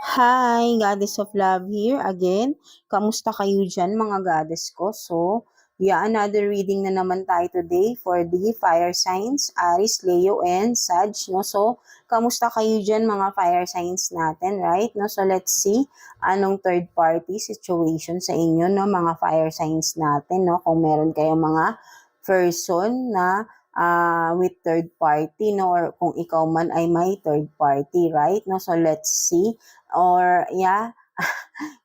Hi, Goddess of Love here again. Kamusta kayo dyan mga goddess ko? So, yeah, another reading na naman tayo today for the fire signs, Aries, Leo, and Sag, no? So, kamusta kayo dyan mga fire signs natin, right? No? So, let's see anong third party situation sa inyo, no? Mga fire signs natin, no? Kung meron kayong mga person na with third party, no? Or kung ikaw man ay may third party, right? No? So, let's see. Or, yeah,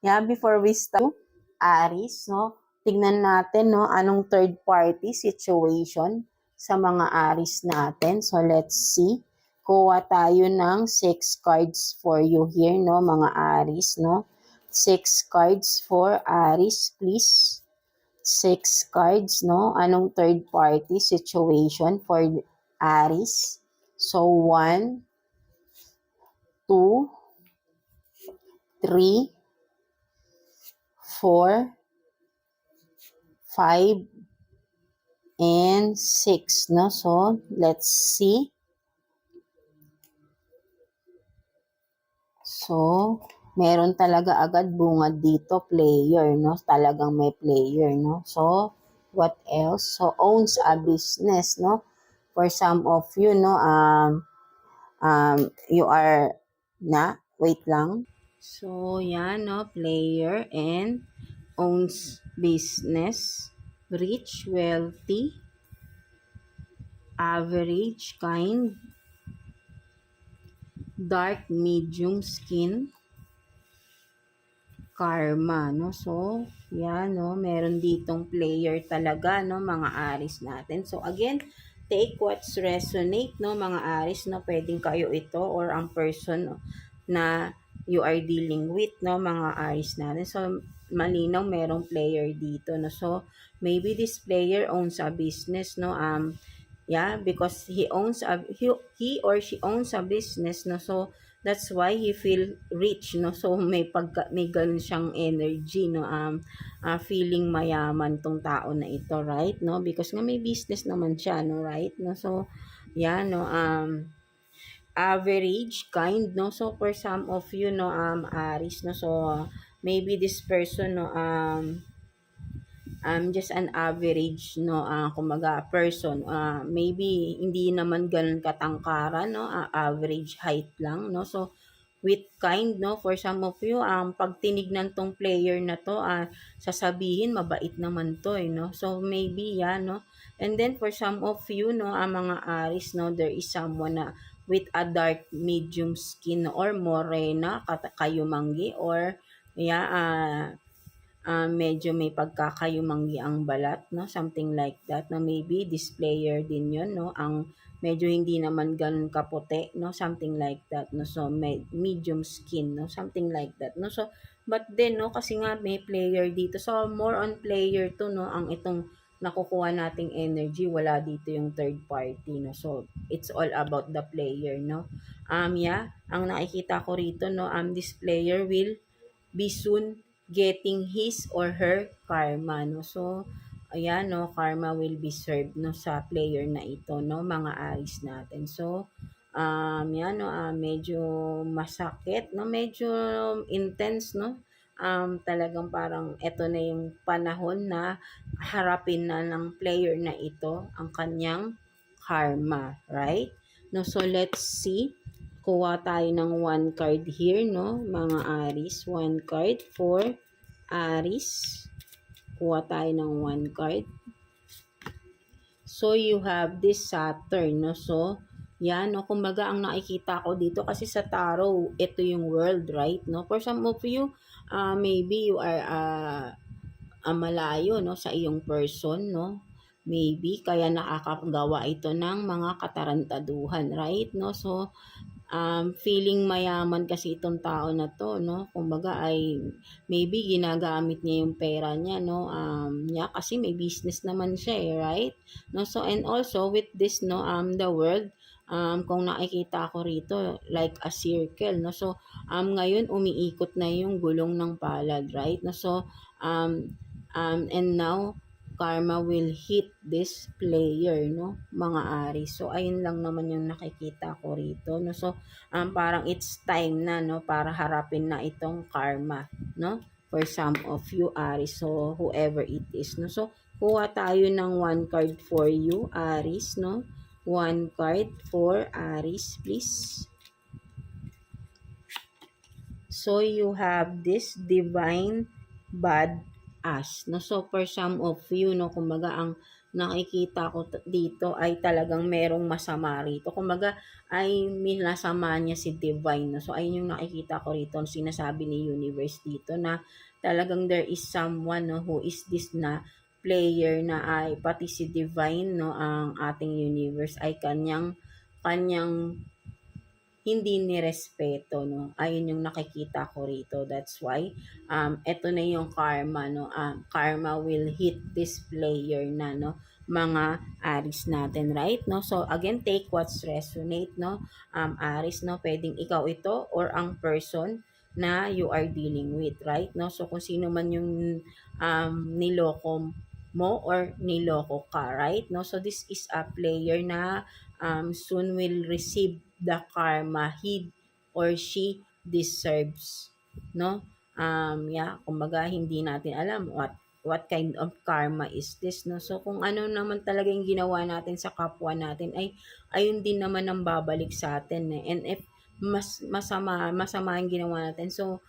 yeah, before we start, Aries, no? Tignan natin, no? Anong third party situation sa mga Aries natin. So, let's see. Kuha tayo ng 6 cards for you here, no? Mga Aries, no? 6 cards for Aries, please. 6 cards, no? Anong third party situation for Aries? So, 1, 2, 3, 4, 5, and 6, no? So, let's see. So, meron talaga agad bungad dito, player, no? Talagang may player, no? So, what else? So, owns a business, no? For some of you, no, you are wait lang. So, yan, no? Player and owns business, rich, wealthy, average, kind, dark, medium skin, karma, no? So, yan, no? Meron ditong player talaga, no? Mga Aries natin. So, again, take what's resonate, no? Mga Aries, no? Pwedeng kayo ito or ang person no, na you are dealing with, no? Mga Aries natin. So, malinaw, merong player dito, no? So, maybe this player owns a business, no? Yeah, because he or she owns a business, no? So, that's why he feel rich, no? So, may ganun siyang energy, no? Feeling mayaman tong tao na ito, right? No? Because nga may business naman siya, no? Right? No? So, yeah, no? Average, kind, no? So, for some of you, no? Aries, no? So, maybe this person, no? Just an average, no, kumaga person, maybe hindi naman ganun katangkaran, no, average height lang, no. So, with kind, no, for some of you, pag tinignan tong player na to, sasabihin, mabait naman to, no. So, maybe, yan, no. And then, for some of you, no, mga Aries, no, there is someone na with a dark medium skin or morena, kayumanggi, or, yeah, medyo may pagkakayumanggi ang balat, no? Something like that, no? Maybe this player din yun, no? Ang medyo hindi naman ganun kaputi, no? Something like that, no? So, medium skin, no? Something like that, no? So, but then, no? Kasi nga may player dito. So, more on player to, no? Ang itong nakukuha nating energy, wala dito yung third party, no? So, it's all about the player, no? Yeah, ang nakikita ko rito, no? This player will be soon getting his or her karma, no? So, ayan, no, karma will be served, no, sa player na ito, no, mga Aries natin. So, yan, no, medyo masakit, no, medyo intense, no, talagang parang eto na yung panahon na harapin na ng player na ito ang kanyang karma, right? No, so let's see. Kuha tayo ng 1 card here, no? Mga Aries, 1 card for Aries. Kuha tayo ng 1 card. So, you have this Saturn, no? So, yan, no? Kumbaga, ang nakikita ko dito, kasi sa tarot, ito yung world, right? No? For some of you, maybe you are malayo, no? Sa iyong person, no? Maybe, kaya nakakagawa ito ng mga katarantaduhan, right? No? So, feeling mayaman kasi itong tao na to, no? Kumbaga ay maybe ginagamit niya yung pera niya, no? Yeah, kasi may business naman siya, right? No? So, and also with this, no, the world, kung nakikita ko rito, like a circle, no? So, ngayon umiikot na yung gulong ng palad, right? No? So, and now, karma will hit this player, no, mga Aries. So, ayun lang naman yung nakikita ko rito, no. So, parang it's time na, no, para harapin na itong karma, no, for some of you Aries. So, whoever it is, no. So, kuha tayo ng one card for you, Aries, no. One card for Aries, please. So, you have this divine bad ass, no? So, for some of you, no, kumbaga, ang nakikita ko dito ay talagang merong masama rito. Kumbaga, ay minasama niya si divine, no? So, ayun yung nakikita ko rito, sinasabi ni universe dito na talagang there is someone, no, who is this na player na ay pati si divine, no, ang ating universe ay kanyang hindi nirespeto, no? Ayun yung nakikita ko rito. That's why, eto na yung karma, no? Karma will hit this player na, no? Mga Aries natin, right? No? So, again, take what's resonate, no? Aries, no? Pwedeng ikaw ito or ang person na you are dealing with, right? No? So, kung sino man yung niloko mo or niloko ka, right? No? So, this is a player na soon will receive the karma he or she deserves, no? Yeah, kumbaga hindi natin alam what kind of karma is this, no? So kung ano naman talaga yung ginawa natin sa kapwa natin ay ayun din naman ang babalik sa atin, eh. And if masama yung ginawa natin, so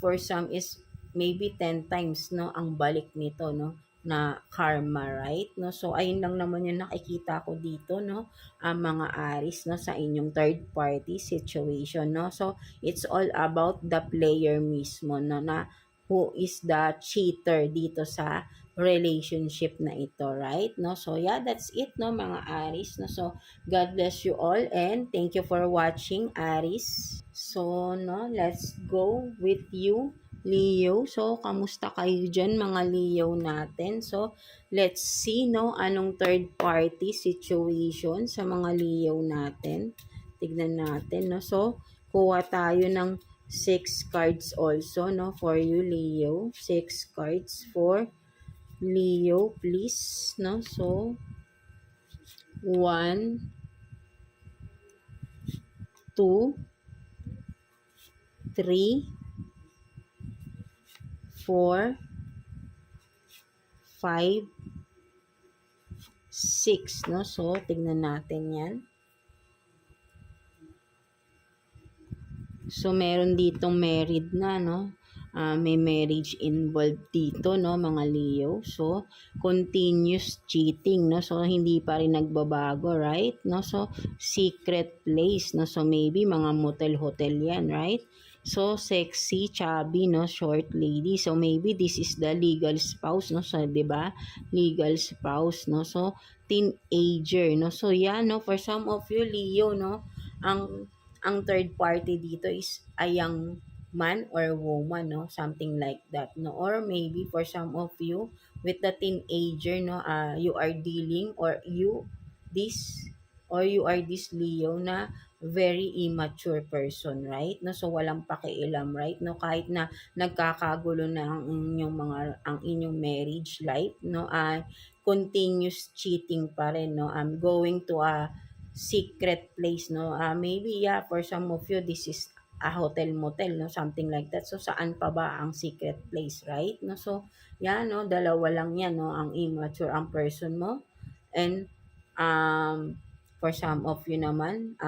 for some is maybe 10 times, no, ang balik nito, no, na karma, right? No? So, ayun lang naman yung nakikita ko dito, no? Ang mga Aries, no, sa inyong third party situation, no? So, it's all about the player mismo, no, na who is the cheater dito sa relationship na ito, right? No? So, yeah, that's it, no, mga Aries, no? So, God bless you all and thank you for watching, Aries. So, no, let's go with you, Leo. So, kamusta kayo dyan, mga Leo natin? So, let's see, no, anong third party situation sa mga Leo natin. Tignan natin, no. So, kuha tayo ng 6 cards also, no, for you, Leo. 6 cards for Leo, please, no. So, 1, 2, 3, 4, 5, 6, no? So, tignan natin yan. So, meron ditong married na, no? May marriage involved dito, no, mga Leo. So, continuous cheating, no? So, hindi pa rin nagbabago, right? No? So, secret place, no? So, maybe mga motel-hotel yan, right? So, sexy, chubby, no? Short lady. So, maybe this is the legal spouse, no? So, di ba? Legal spouse, no? So, teenager, no? So, yan, no? For some of you, Leo, no? Ang third party dito is a young man or woman, no? Something like that, no? Or maybe for some of you, with the teenager, no? You are dealing you are this Leo na very immature person, right? No, so walang pakialam, right? No, kahit na nagkakagulo na ang inyong marriage life, no, continuous cheating pa rin, no. I'm going to a secret place, no. Maybe yeah, for some of you this is a hotel motel, no, something like that. So saan pa ba ang secret place, right? No, so yeah, no, dalawa lang yan, no, ang immature ang person mo. And for some of you naman,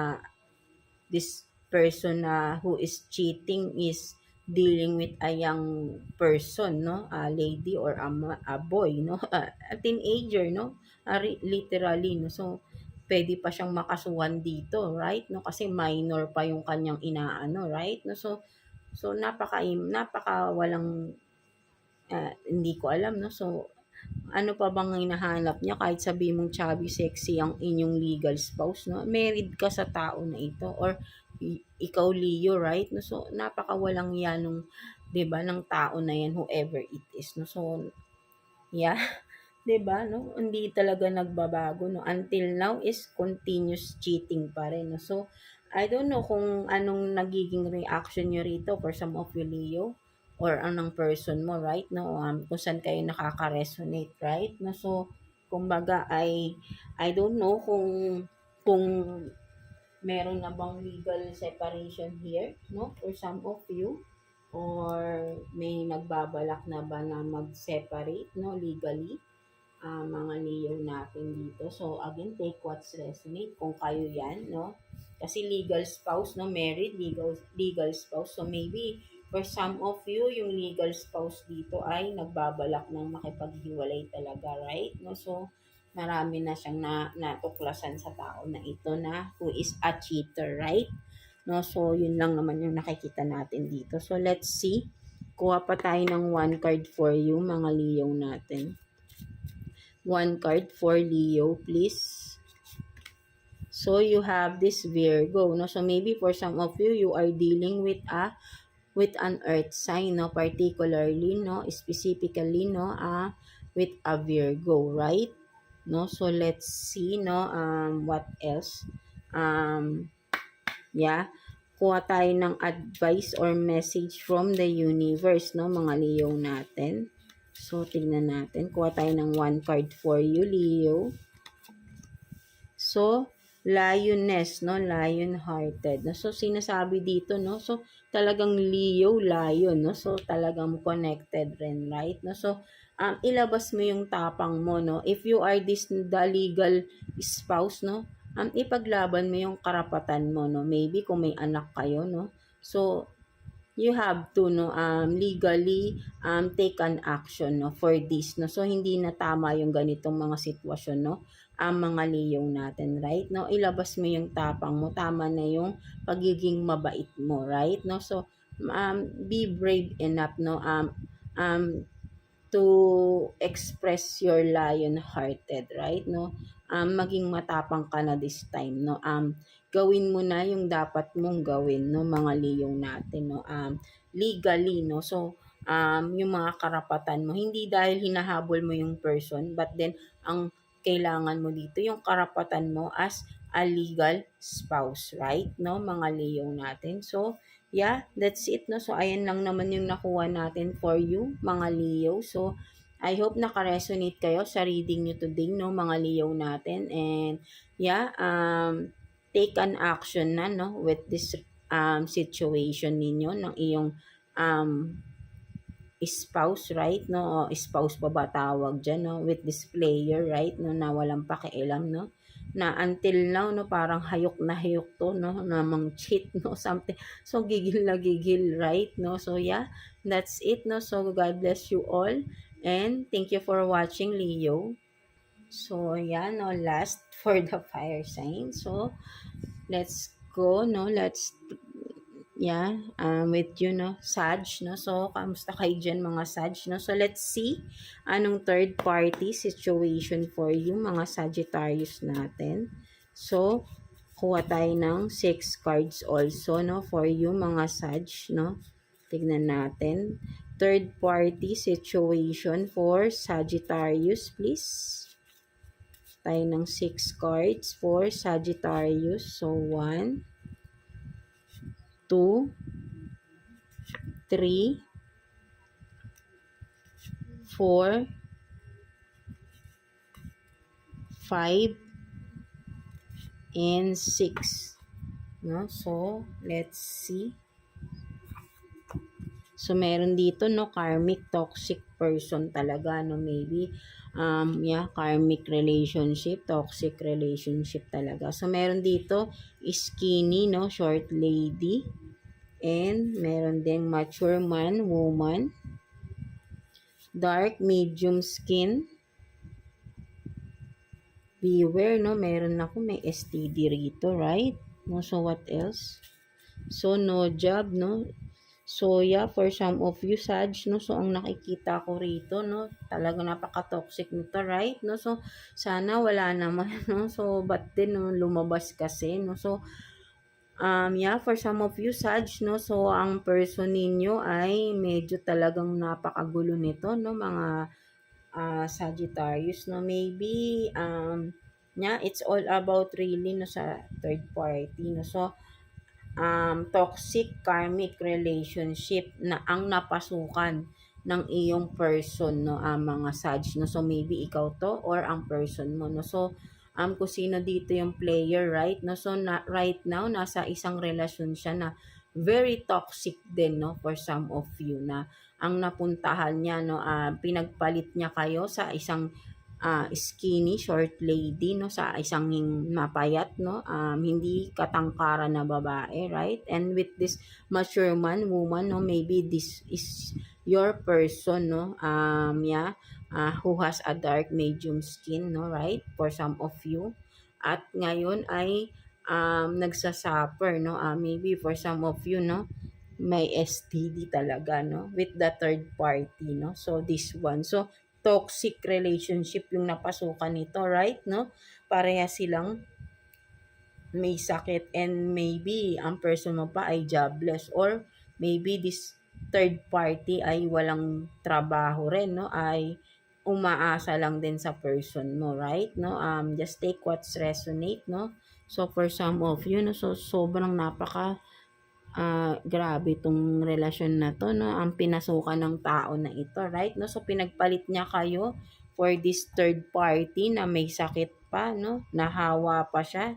this person na who is cheating is dealing with a young person, no, a lady or a boy, no, a teenager, no, literally, no. So pwede pa siyang makasuhan dito, right? No, kasi minor pa yung kanyang inaano, right? No, so napaka walang hindi ko alam, no. So ano pa bang hinahanap niya kahit sabi mong chubby sexy ang inyong legal spouse, no? Married ka sa tao na ito or ikaw Leo, right? No, so napakawalang yan nung 'di ba ng tao na yan, whoever it is, no. So yeah, 'di ba, no? Hindi talaga nagbabago, no. Until now is continuous cheating pa rin, no. So I don't know kung anong nagiging reaction niyo rito for some of you Leo. or anong person mo, right? No, kung saan kayo nakaka-resonate, right? No, so kumbaga I don't know kung meron na bang legal separation here, no, for some of you, or may nagbabalak na ba na mag-separate, no, legally, mga Leo natin dito. So, again, take what's resonate kung kayo yan, no? Kasi legal spouse, no? Married, legal spouse. So, maybe for some of you, yung legal spouse dito ay nagbabalak ng makipaghiwalay talaga, right? No? So, marami na siyang natuklasan sa tao na ito na who is a cheater, right? No? So, yun lang naman yung nakikita natin dito. So, let's see. Kuha pa tayo ng one card for you, mga Leo natin. One card for Leo, please. So you have this Virgo, no? So maybe for some of you, you are dealing with an earth sign, no? Particularly, no? Specifically, no? With a Virgo, right? No? So let's see, no? What else? Yeah. Kuha tayo ng advice or message from the universe, no? Mga Leo natin. So, tignan natin. Kuha tayo ng one card for you, Leo. So, lioness, no? Lion-hearted. No? So, sinasabi dito, no? So, talagang Leo, lion, no? So, talagang connected rin, right? No? So, ilabas mo yung tapang mo, no? If you are the legal spouse, no? Ipaglaban mo yung karapatan mo, no? Maybe kung may anak kayo, no? So, you have to, no, legally take an action, no, for this, no. So hindi na tama yung ganitong mga sitwasyon, no, ang mga Leo natin, right? No, ilabas mo yung tapang mo, tama na yung pagiging mabait mo, right? No, so be brave enough, no, um to express your lion-hearted, right? No, maging matapang ka na this time, no. Gawin mo na yung dapat mong gawin, no, mga Leo natin, no. Legally, no. So, yung mga karapatan mo, hindi dahil hinahabol mo yung person, but then ang kailangan mo dito yung karapatan mo as a legal spouse, right? No, mga Leo natin. So, yeah, that's it, no. So, ayan lang naman yung nakuha natin for you, mga Leo. So, I hope naka-resonate kayo sa reading nyo today, no, mga Leo natin. And, yeah, take an action na, no, with this situation ninyo ng iyong um, spouse, right? No, o spouse pa ba tawag dyan, no? With this player, right? No, na walang pakialam, no? Na until now, no, parang hayok na hayok to, no? Na mang cheat, no? Something. So, gigil na gigil, right? No? So, yeah, that's it, no? So, God bless you all. And thank you for watching, Leo. So, yeah, no, last for the fire sign. So, let's go, no? Let's yeah, with you, no, Sag, no? So, kamusta kayo dyan, mga Sag, no? So, let's see anong third party situation for you, mga Sagittarius natin. So, kuha tayo ng 6 cards also, no, for you, mga Sag, no? Tignan natin. Third party situation for Sagittarius, please. Tayo ng 6 cards for Sagittarius. So, 1, 2, 3, 4, 5, and 6. No? So, let's see. So, meron dito, no, karmic toxic person talaga, no, maybe, yeah, karmic relationship, toxic relationship talaga. So, meron dito, skinny, no, short lady, and meron ding mature man, woman, dark, medium skin, beware, no, meron ako, may STD rito, right? No, so, what else? So, no job, no, so, yeah, for some of you, Sag, no, so, ang nakikita ko rito, no, talaga napaka-toxic nito, right, no, so, sana wala naman, no, so, but then, no, lumabas kasi, no, so, yeah, for some of you, Sag, no, so, ang person ninyo ay medyo talagang napakagulo nito, no, mga Sagittarius, no, maybe, yeah, it's all about really, no, sa third party, no, so, toxic karmic relationship na ang napasukan ng iyong person, no, mga Sag, no. So maybe ikaw to or ang person mo, no. So kung sino dito yung player, right, no. So right now nasa isang relasyon siya na very toxic din, no, for some of you, na ang napuntahan niya, no, pinagpalit niya kayo sa isang skinny short lady, no, sa isang mapayat, no, hindi katangkaran na babae, right? And with this mature woman, no, maybe this is your person, no, who has a dark medium skin, no, right, for some of you, at ngayon ay nagsasuffer, no, maybe for some of you, no, may STD talaga, no, with the third party, no. So this one, so toxic relationship yung napasukan nito, right, no. Pareha silang may sakit, and maybe ang person mo pa ay jobless, or maybe this third party ay walang trabaho rin, no, ay umaasa lang din sa person mo, right, no. Just take what's resonate, no. So for some of you, no, so sobrang grabe itong relasyon na 'to, 'no, ang pinasukan ng tao na ito, right, 'no. So pinagpalit niya kayo for this third party na may sakit pa, 'no, nahawa pa siya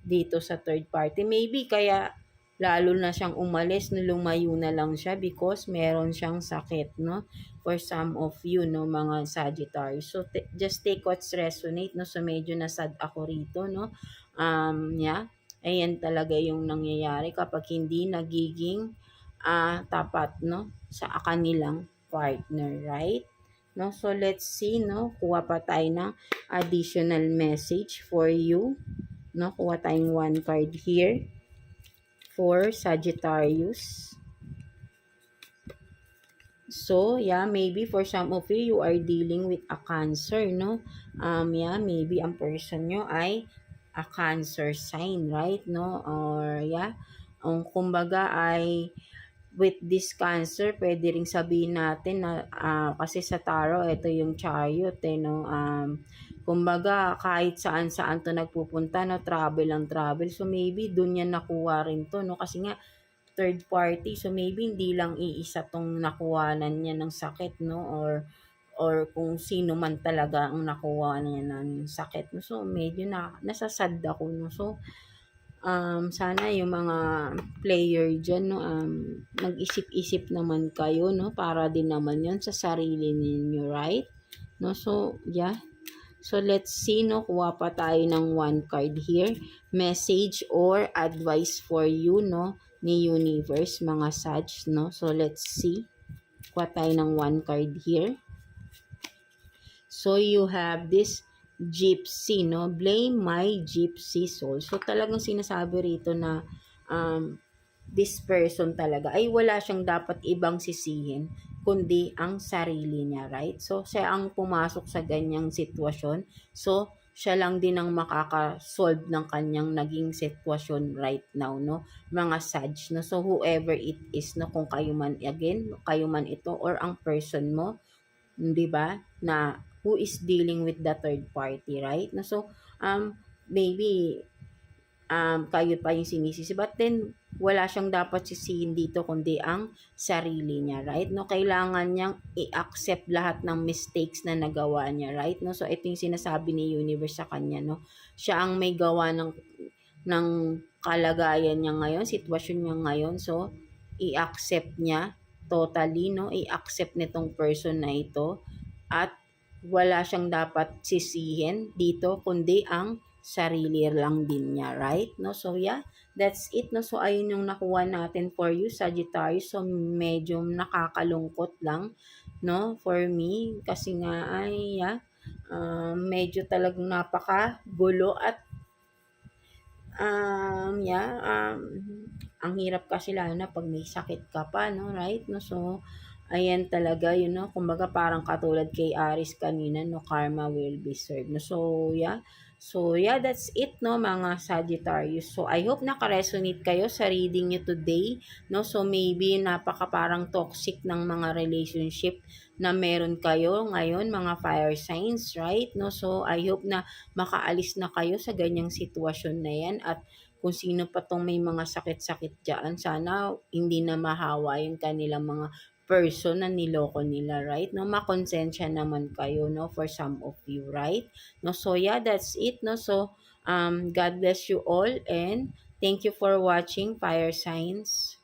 dito sa third party. Maybe kaya lalo na siyang umalis, no, lumayo na lang siya because meron siyang sakit, 'no, for some of you, 'no, mga Sagittarius. So just take what's resonate, 'no. So medyo na-sad ako rito, 'no. Ayan talaga yung nangyayari kapag hindi nagiging tapat, no, sa kanilang partner, right? No, so let's see, no, kuha pa tayo ng additional message for you, no. Kuha tayong one card here for Sagittarius. So, maybe for some of you, you are dealing with a cancer, no? Maybe ang person nyo ay a cancer sign, right, no? Or, kumbaga ay with this cancer, pwede ring sabihin natin na, kasi sa tarot, ito yung chariot, no? Kumbaga, kahit saan-saan to nagpupunta, no? Travel ang travel. So, maybe dun yan nakuha rin to, no? Kasi nga, third party. So maybe hindi lang iisa tong nakuhanan niya ng sakit, no, or kung sino man talaga ang nakuha niya ng sakit, no. So medyo nasasad ako, no. So sana yung mga player diyan, no, mag-isip-isip naman kayo, no, para din naman 'yon sa sarili ninyo, right? No, so So let's see, no, kuha pa tayo ng one card here. Message or advice for you, no, ni universe, mga Sag, no. So let's see. Kuha tayo ng one card here. So you have this gypsy, no. Blame my gypsy soul. So talagang sinasabi rito na this person talaga ay wala siyang dapat ibang sisihin kundi ang sarili niya, right? So siya ang pumasok sa ganyang sitwasyon. So siya lang din ang makaka-solve ng kanyang naging sitwasyon right now, no, mga Sag, no. So whoever it is, no, kung kayo man ito or ang person mo, 'di ba, na who is dealing with the third party, right? No, so maybe kayo pa yung sinisisi, but then wala siyang dapat sisihin dito kundi ang sarili niya, right, no. Kailangan niyang i-accept lahat ng mistakes na nagawa niya, right, no. So ito yung sinasabi ni universe sa kanya, no. Siya ang may gawa ng kalagayan niya ngayon, sitwasyon niya ngayon. So i-accept niya totally, no, i-accept nitong person na ito, at wala siyang dapat sisihin dito kundi ang sarili lang din niya, right, no. So that's it, no. So ayun yung nakuha natin for you, Sagittarius. So medyo nakakalungkot lang, no, for me, kasi nga ay medyo talagang napakagulo at ang hirap kasi lalo na pag may sakit ka pa, no, right, no. So ayan talaga, yun, no, kumbaga parang katulad kay Aries kanina, no, karma will be served, no. So that's it, no, mga Sagittarius. So I hope naka-resonate kayo sa reading nyo today, no. So maybe napaka parang toxic ng mga relationship na meron kayo ngayon, mga fire signs, right, no. So I hope na makaalis na kayo sa ganyang sitwasyon na yan, at kung sino pa 'tong may mga sakit-sakit diyan, sana hindi na mahawa yung kanilang mga person na niloko nila, right? No, makonsensya naman kayo, no, for some of you, right? No, so yeah, that's it, no. So, God bless you all and thank you for watching Fire Signs.